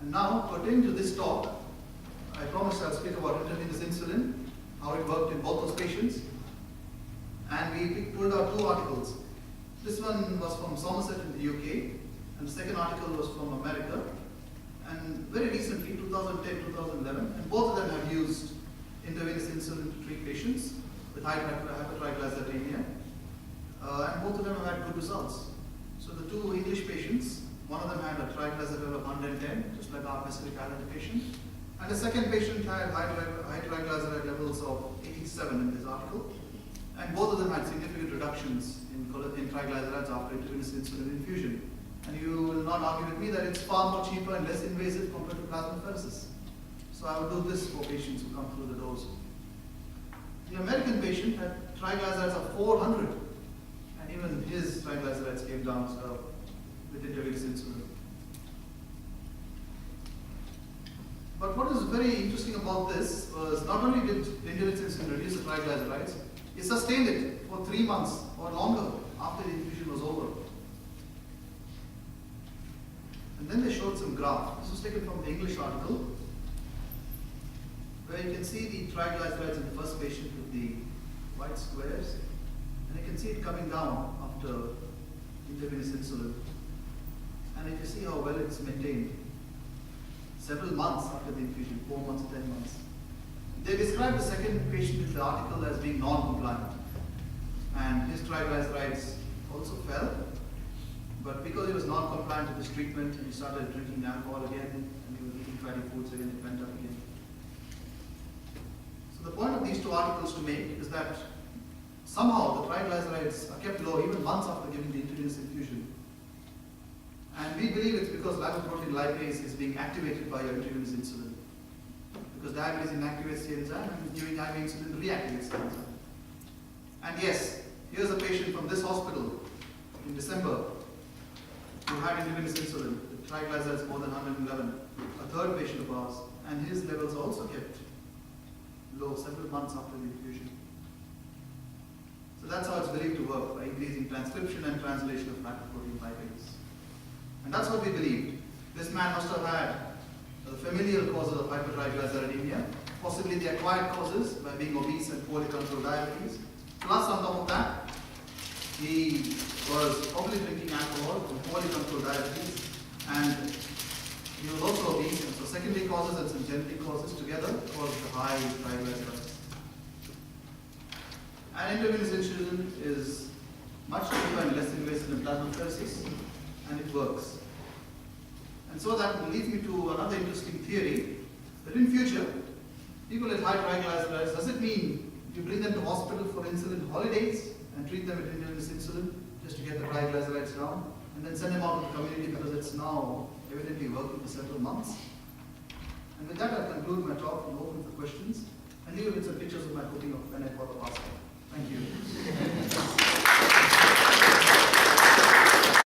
And now, pertaining to this talk, I promised I'll speak about intravenous insulin, how it worked in both those patients. And we pulled out 2 articles. This one was from Somerset in the UK, and the second article was from America. And very recently, 2010, 2011, and both of them have used intravenous insulin to treat patients with hypertriglyceridemia. And both of them have had good results. So the 2 English patients, one of them had a triglyceride level of 110, just like our Pacific Islander patient. And the second patient had high triglyceride levels of 87 in this article. And both of them had significant reductions in triglycerides after intravenous insulin infusion. And you will not argue with me that it's far more cheaper and less invasive compared to plasmapheresis. So I will do this for patients who come through the doors. The American patient had triglycerides of 400, and even his triglycerides came down as well with intravenous insulin. But what is very interesting about this was not only did intravenous insulin reduce the triglycerides, it sustained it for 3 months or longer after the infusion was over. And then they showed some graph. This was taken from the English article, where you can see the triglycerides in the first patient with the white squares, and you can see it coming down after intravenous insulin. And you can see how well it's maintained several months after the infusion, 4 months, 10 months. They described the second patient in the article as being non-compliant, and his triglycerides also fell. But because he was non-compliant with this treatment, and he started drinking alcohol again, and he was eating fatty foods again, it went up again. So the point of these 2 articles to make is that somehow the triglycerides are kept low even months after giving the intravenous infusion. And we believe it's because lipoprotein lipase is being activated by your intravenous insulin. Because diabetes inactivates the enzyme, and giving IV insulin reactivates the enzyme. And yes, here's a patient from this hospital in December who had intravenous insulin with triglycerides more than 111, a third patient of ours, and his levels also kept low several months after the infusion. So that's how it's believed to work, by increasing transcription and translation of lipoprotein lipase. And that's what we believed. This man must have had the familial causes of hypertriglyceridemia, possibly the acquired causes by being obese and poorly controlled diabetes. Plus, on top of that, he was probably drinking alcohol from poorly controlled diabetes, and he was also obese. And so secondary causes and some genetic causes together caused the high triglycerides. And intravenous insulin is much cheaper and less invasive than plasmapheresis, and it works. And so that leads me to another interesting theory, that in future, people with high triglycerides, does it mean you bring them to hospital for insulin holidays and treat them with intravenous insulin just to get the triglycerides down, and then send them out to the community because it's now evidently working for several months? And with that, I'll conclude my talk and open for questions, and leave you with some pictures of my cooking of when I bought the pasta.